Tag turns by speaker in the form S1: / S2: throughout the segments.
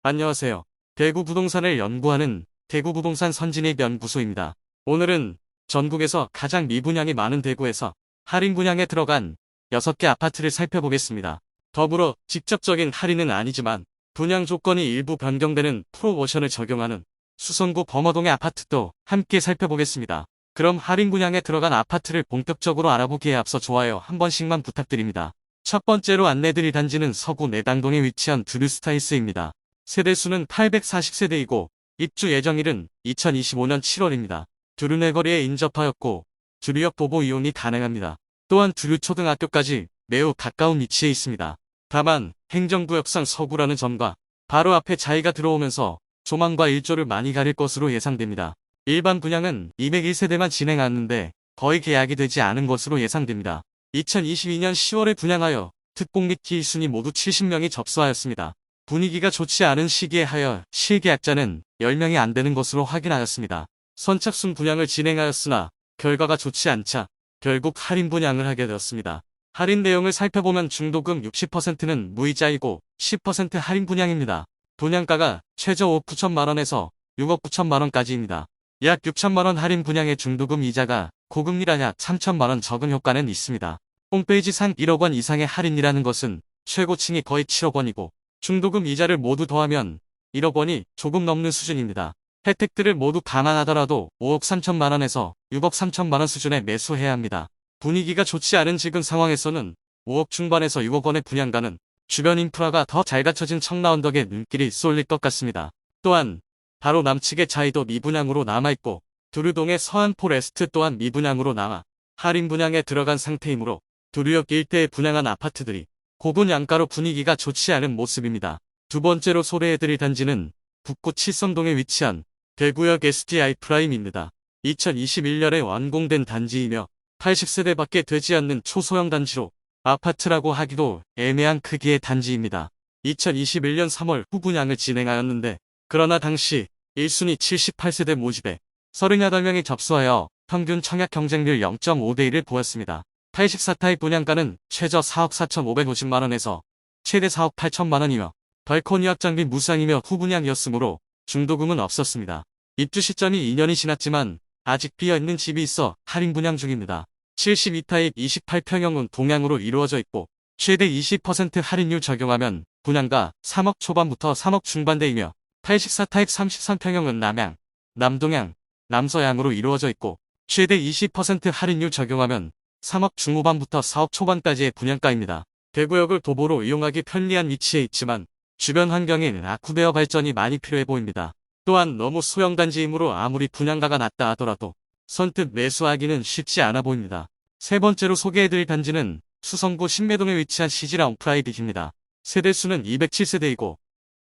S1: 안녕하세요. 대구 부동산을 연구하는 대구부동산 선진입 연구소입니다. 오늘은 전국에서 가장 미분양이 많은 대구에서 할인 분양에 들어간 6개 아파트를 살펴보겠습니다. 더불어 직접적인 할인은 아니지만 분양 조건이 일부 변경되는 프로모션을 적용하는 수성구 범어동의 아파트도 함께 살펴보겠습니다. 그럼 할인 분양에 들어간 아파트를 본격적으로 알아보기에 앞서 좋아요 한 번씩만 부탁드립니다. 첫 번째로 안내드릴 단지는 서구 내당동에 위치한 드류스타이스입니다. 세대수는 840세대이고 입주 예정일은 2025년 7월입니다. 두류내 거리에 인접하였고 두류역 도보 이용이 가능합니다. 또한 두류초등학교까지 매우 가까운 위치에 있습니다. 다만 행정구역상 서구라는 점과 바로 앞에 자이가 들어오면서 조망과 일조를 많이 가릴 것으로 예상됩니다. 일반 분양은 201세대만 진행하는데 거의 계약이 되지 않은 것으로 예상됩니다. 2022년 10월에 분양하여 특공 및 기순위 모두 70명이 접수하였습니다. 분위기가 좋지 않은 시기에 하여 실계약자는 10명이 안 되는 것으로 확인하였습니다. 선착순 분양을 진행하였으나 결과가 좋지 않자 결국 할인 분양을 하게 되었습니다. 할인 내용을 살펴보면 중도금 60%는 무이자이고 10% 할인 분양입니다. 분양가가 최저 5억 9천만원에서 6억 9천만원까지입니다. 약 6천만원 할인 분양의 중도금 이자가 고금리라 약 3천만원 적은 효과는 있습니다. 홈페이지상 1억원 이상의 할인이라는 것은 최고층이 거의 7억원이고 중도금 이자를 모두 더하면 1억원이 조금 넘는 수준입니다. 혜택들을 모두 감안하더라도 5억 3천만원에서 6억 3천만원 수준에 매수해야 합니다. 분위기가 좋지 않은 지금 상황에서는 5억 중반에서 6억원의 분양가는 주변 인프라가 더 잘 갖춰진 청라언덕에 눈길이 쏠릴 것 같습니다. 또한 바로 남측의 자이도 미분양으로 남아있고 두류동의 서안포레스트 또한 미분양으로 남아 할인 분양에 들어간 상태이므로 두류역 일대에 분양한 아파트들이 고분 양가로 분위기가 좋지 않은 모습입니다. 두 번째로 소개해드릴 단지는 북구 칠성동에 위치한 대구역 STI 프라임입니다. 2021년에 완공된 단지이며 80세대밖에 되지 않는 초소형 단지로 아파트라고 하기도 애매한 크기의 단지입니다. 2021년 3월 후분양을 진행하였는데 그러나 당시 1순위 78세대 모집에 38명이 접수하여 평균 청약 경쟁률 0.5대 1을 보였습니다. 84타입 분양가는 최저 4억 4,550만원에서 최대 4억 8천만원이며 발코니 확장비 무상이며 후분양이었으므로 중도금은 없었습니다. 입주 시점이 2년이 지났지만 아직 비어있는 집이 있어 할인 분양 중입니다. 72타입 28평형은 동향으로 이루어져 있고 최대 20% 할인율 적용하면 분양가 3억 초반부터 3억 중반대이며 84타입 33평형은 남양, 남동향, 남서향으로 이루어져 있고 최대 20% 할인율 적용하면 3억 중후반부터 4억 초반까지의 분양가입니다. 대구역을 도보로 이용하기 편리한 위치에 있지만 주변 환경인 아쿠베어 발전이 많이 필요해 보입니다. 또한 너무 소형 단지이므로 아무리 분양가가 낮다 하더라도 선뜻 매수하기는 쉽지 않아 보입니다. 세 번째로 소개해드릴 단지는 수성구 신매동에 위치한 시지라운 프라이빗입니다. 세대수는 207세대이고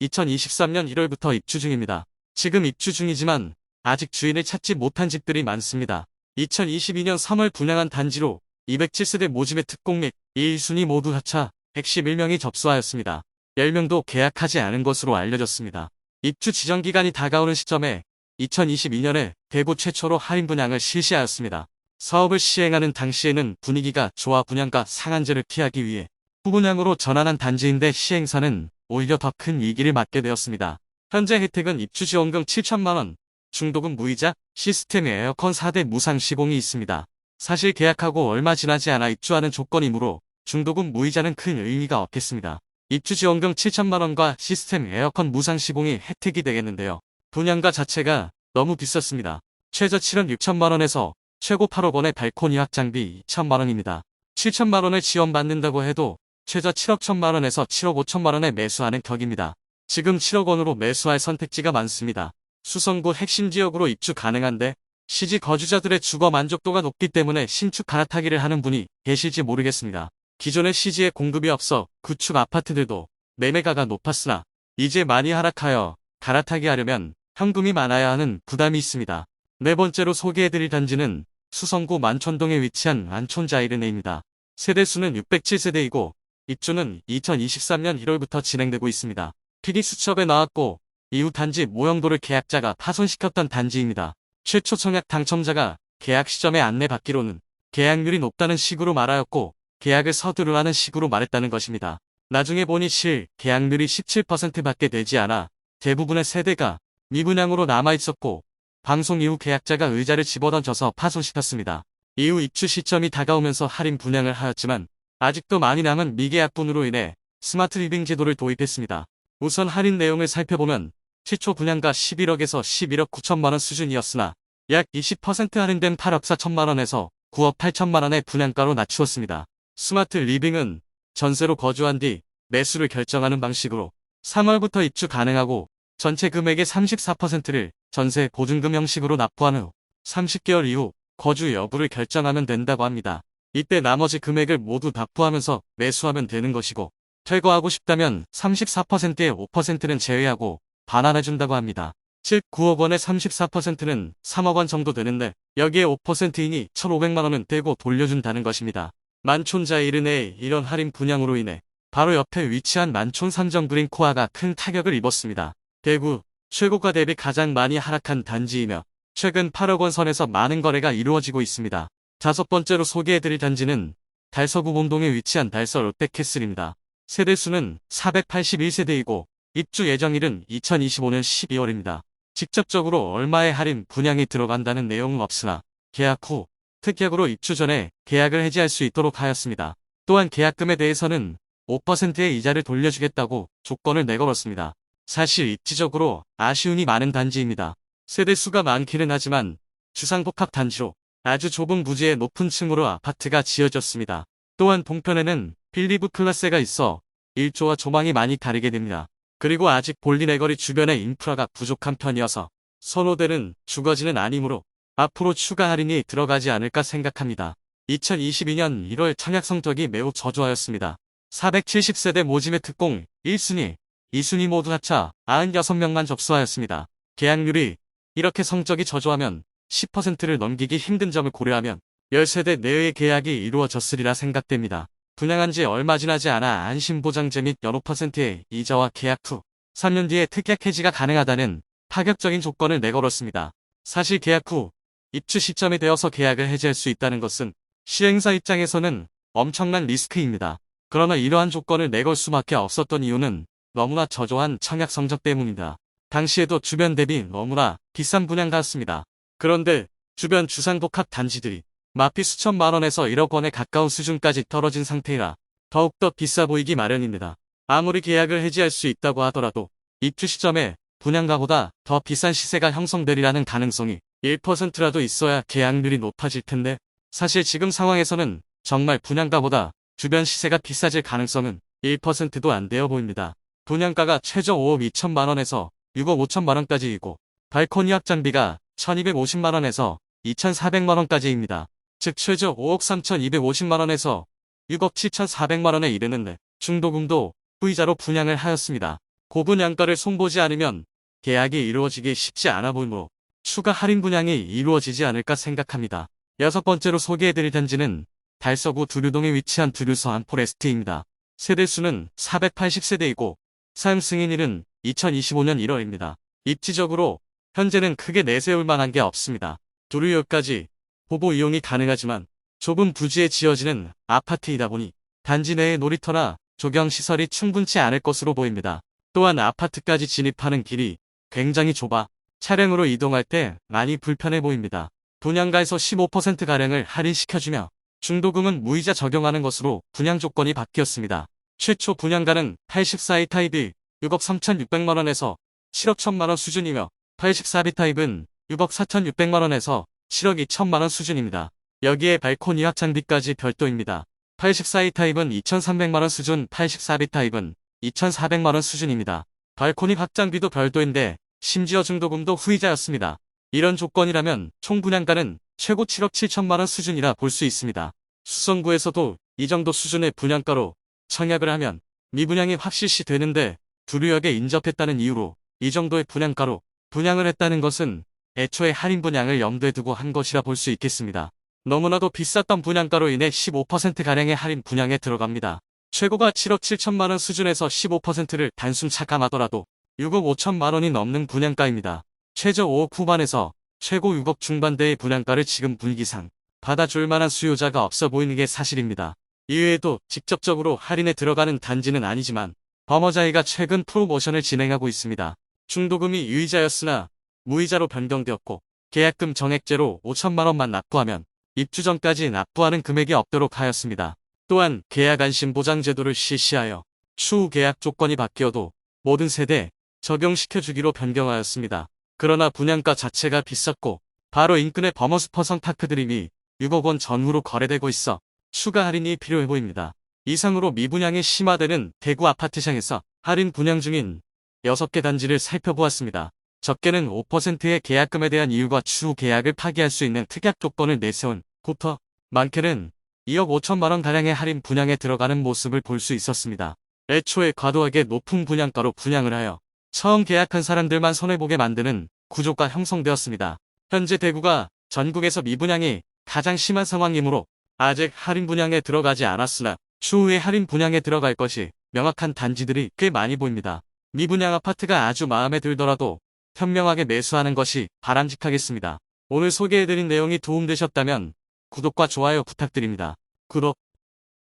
S1: 2023년 1월부터 입주 중입니다. 지금 입주 중이지만 아직 주인을 찾지 못한 집들이 많습니다. 2022년 3월 분양한 단지로 207세대 모집의 특공 및 1순위 모두 합차 111명이 접수하였습니다. 10명도 계약하지 않은 것으로 알려졌습니다. 입주 지정기간이 다가오는 시점에 2022년에 대구 최초로 할인 분양을 실시하였습니다. 사업을 시행하는 당시에는 분위기가 좋아 분양가 상한제를 피하기 위해 후분양으로 전환한 단지인데 시행사는 오히려 더 큰 위기를 맞게 되었습니다. 현재 혜택은 입주 지원금 7천만원, 중도금 무이자, 시스템 에어컨 4대 무상 시공이 있습니다. 사실 계약하고 얼마 지나지 않아 입주하는 조건이므로 중도금 무이자는 큰 의미가 없겠습니다. 입주 지원금 7천만원과 시스템 에어컨 무상 시공이 혜택이 되겠는데요. 분양가 자체가 너무 비쌌습니다. 최저 7억 6천만원에서 최고 8억원의 발코니 확장비 2천만원입니다. 7천만원을 지원받는다고 해도 최저 7억 1천만원에서 7억 5천만원에 매수하는 격입니다. 지금 7억원으로 매수할 선택지가 많습니다. 수성구 핵심 지역으로 입주 가능한데 시지 거주자들의 주거 만족도가 높기 때문에 신축 갈아타기를 하는 분이 계실지 모르겠습니다. 기존의 시지에 공급이 없어 구축 아파트들도 매매가가 높았으나 이제 많이 하락하여 갈아타기 하려면 현금이 많아야 하는 부담이 있습니다. 네 번째로 소개해드릴 단지는 수성구 만촌동에 위치한 안촌자이르네입니다. 세대수는 607세대이고 입주는 2023년 1월부터 진행되고 있습니다. PD수첩에 나왔고 이후 단지 모형도를 계약자가 파손시켰던 단지입니다. 최초 청약 당첨자가 계약 시점에 안내받기로는 계약률이 높다는 식으로 말하였고 계약을 서두르라는 식으로 말했다는 것입니다. 나중에 보니 실 계약률이 17%밖에 되지 않아 대부분의 세대가 미분양으로 남아있었고 방송 이후 계약자가 의자를 집어던져서 파손시켰습니다. 이후 입주 시점이 다가오면서 할인 분양을 하였지만 아직도 많이 남은 미계약분으로 인해 스마트 리빙 제도를 도입했습니다. 우선 할인 내용을 살펴보면 최초 분양가 11억에서 11억 9천만원 수준이었으나 약 20% 할인된 8억 4천만원에서 9억 8천만원의 분양가로 낮추었습니다. 스마트 리빙은 전세로 거주한 뒤 매수를 결정하는 방식으로 3월부터 입주 가능하고 전체 금액의 34%를 전세 보증금 형식으로 납부한 후 30개월 이후 거주 여부를 결정하면 된다고 합니다. 이때 나머지 금액을 모두 납부하면서 매수하면 되는 것이고 퇴거하고 싶다면 34%의 5%는 제외하고 반환해준다고 합니다. 즉 9억 원의 34%는 3억 원 정도 되는데 여기에 5%이니 1,500만원은 떼고 돌려준다는 것입니다. 만촌자 이른의 이런 할인 분양으로 인해 바로 옆에 위치한 만촌 삼정 그린 코아가 큰 타격을 입었습니다. 대구 최고가 대비 가장 많이 하락한 단지이며 최근 8억 원 선에서 많은 거래가 이루어지고 있습니다. 다섯 번째로 소개해드릴 단지는 달서구 본동에 위치한 달서 롯데캐슬입니다. 세대수는 481세대이고 입주 예정일은 2025년 12월입니다. 직접적으로 얼마의 할인 분양이 들어간다는 내용은 없으나 계약 후 특약으로 입주 전에 계약을 해지할 수 있도록 하였습니다. 또한 계약금에 대해서는 5%의 이자를 돌려주겠다고 조건을 내걸었습니다. 사실 입지적으로 아쉬움이 많은 단지입니다. 세대수가 많기는 하지만 주상복합 단지로 아주 좁은 부지의 높은 층으로 아파트가 지어졌습니다. 또한 동편에는 빌리브 클라스가 있어 일조와 조망이 많이 가리게 됩니다. 그리고 아직 볼리네거리 주변의 인프라가 부족한 편이어서 선호되는 주거지는 아니므로 앞으로 추가 할인이 들어가지 않을까 생각합니다. 2022년 1월 청약 성적이 매우 저조하였습니다. 470세대 모집의 특공 1순위, 2순위 모두 합쳐 96명만 접수하였습니다. 계약률이 이렇게 성적이 저조하면 10%를 넘기기 힘든 점을 고려하면 10세대 내외의 계약이 이루어졌으리라 생각됩니다. 분양한 지 얼마 지나지 않아 안심보장제 및 연호 %의 이자와 계약 후 3년 뒤에 특약 해지가 가능하다는 파격적인 조건을 내걸었습니다. 사실 계약 후 입주 시점이 되어서 계약을 해지할 수 있다는 것은 시행사 입장에서는 엄청난 리스크입니다. 그러나 이러한 조건을 내걸 수밖에 없었던 이유는 너무나 저조한 청약 성적 때문입니다. 당시에도 주변 대비 너무나 비싼 분양가였습니다. 그런데 주변 주상복합 단지들이 마피 수천만 원에서 1억 원에 가까운 수준까지 떨어진 상태이라 더욱더 비싸 보이기 마련입니다. 아무리 계약을 해지할 수 있다고 하더라도 입주 시점에 분양가보다 더 비싼 시세가 형성되리라는 가능성이 1%라도 있어야 계약률이 높아질 텐데 사실 지금 상황에서는 정말 분양가보다 주변 시세가 비싸질 가능성은 1%도 안 되어 보입니다. 분양가가 최저 5억 2천만 원에서 6억 5천만 원까지이고 발코니 확장비가 1,250만 원에서 2,400만 원까지입니다. 즉 최저 5억 3,250만 원에서 6억 7,400만 원에 이르는데 중도금도 후이자로 분양을 하였습니다. 고분양가를 손보지 않으면 계약이 이루어지기 쉽지 않아 보이므로 추가 할인 분양이 이루어지지 않을까 생각합니다. 여섯 번째로 소개해드릴 단지는 달서구 두류동에 위치한 두류서 안포레스트입니다. 세대수는 480세대이고 사용 승인일은 2025년 1월입니다. 입지적으로 현재는 크게 내세울 만한 게 없습니다. 두류역까지 보보 이용이 가능하지만 좁은 부지에 지어지는 아파트이다 보니 단지 내의 놀이터나 조경시설이 충분치 않을 것으로 보입니다. 또한 아파트까지 진입하는 길이 굉장히 좁아 차량으로 이동할 때 많이 불편해 보입니다. 분양가에서 15%가량을 할인시켜주며 중도금은 무이자 적용하는 것으로 분양 조건이 바뀌었습니다. 최초 분양가는 84이 타입이 6억 3,600만원에서 7억 1천만원 수준이며 84B 타입은 6억 4,600만원에서 7억 2천만원 수준입니다. 여기에 발코니 확장비까지 별도입니다. 84E 타입은 2,300만원 수준, 84B 타입은 2,400만원 수준입니다. 발코니 확장비도 별도인데 심지어 중도금도 후이자였습니다. 이런 조건이라면 총 분양가는 최고 7억 7천만원 수준이라 볼 수 있습니다. 수성구에서도 이 정도 수준의 분양가로 청약을 하면 미분양이 확실시 되는데 두류역에 인접했다는 이유로 이 정도의 분양가로 분양을 했다는 것은 애초에 할인 분양을 염두에 두고 한 것이라 볼 수 있겠습니다. 너무나도 비쌌던 분양가로 인해 15%가량의 할인 분양에 들어갑니다. 최고가 7억 7천만원 수준에서 15%를 단순 차감하더라도 6억 5천만원이 넘는 분양가입니다. 최저 5억 후반에서 최고 6억 중반대의 분양가를 지금 분위기상 받아줄 만한 수요자가 없어 보이는 게 사실입니다. 이외에도 직접적으로 할인에 들어가는 단지는 아니지만 버머자이가 최근 프로모션을 진행하고 있습니다. 중도금이 유이자였으나 무이자로 변경되었고 계약금 정액제로 5천만 원만 납부하면 입주 전까지 납부하는 금액이 없도록 하였습니다. 또한 계약 안심 보장 제도를 실시하여 추후 계약 조건이 바뀌어도 모든 세대에 적용시켜주기로 변경하였습니다. 그러나 분양가 자체가 비쌌고 바로 인근의 버머스퍼 성파크드림이 6억 원 전후로 거래되고 있어 추가 할인이 필요해 보입니다. 이상으로 미분양이 심화되는 대구 아파트 시장에서 할인 분양 중인 6개 단지를 살펴보았습니다. 적게는 5%의 계약금에 대한 이유가 추후 계약을 파기할 수 있는 특약 조건을 내세운 곳터, 많게는 2억 5천만 원가량의 할인 분양에 들어가는 모습을 볼 수 있었습니다. 애초에 과도하게 높은 분양가로 분양을 하여 처음 계약한 사람들만 손해보게 만드는 구조가 형성되었습니다. 현재 대구가 전국에서 미분양이 가장 심한 상황이므로 아직 할인 분양에 들어가지 않았으나 추후에 할인 분양에 들어갈 것이 명확한 단지들이 꽤 많이 보입니다. 미분양 아파트가 아주 마음에 들더라도 현명하게 매수하는 것이 바람직하겠습니다. 오늘 소개해드린 내용이 도움되셨다면 구독과 좋아요 부탁드립니다. 구독,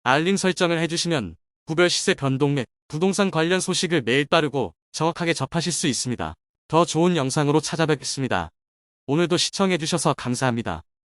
S1: 알림 설정을 해주시면 구별 시세 변동 및 부동산 관련 소식을 매일 빠르고 정확하게 접하실 수 있습니다. 더 좋은 영상으로 찾아뵙겠습니다. 오늘도 시청해주셔서 감사합니다.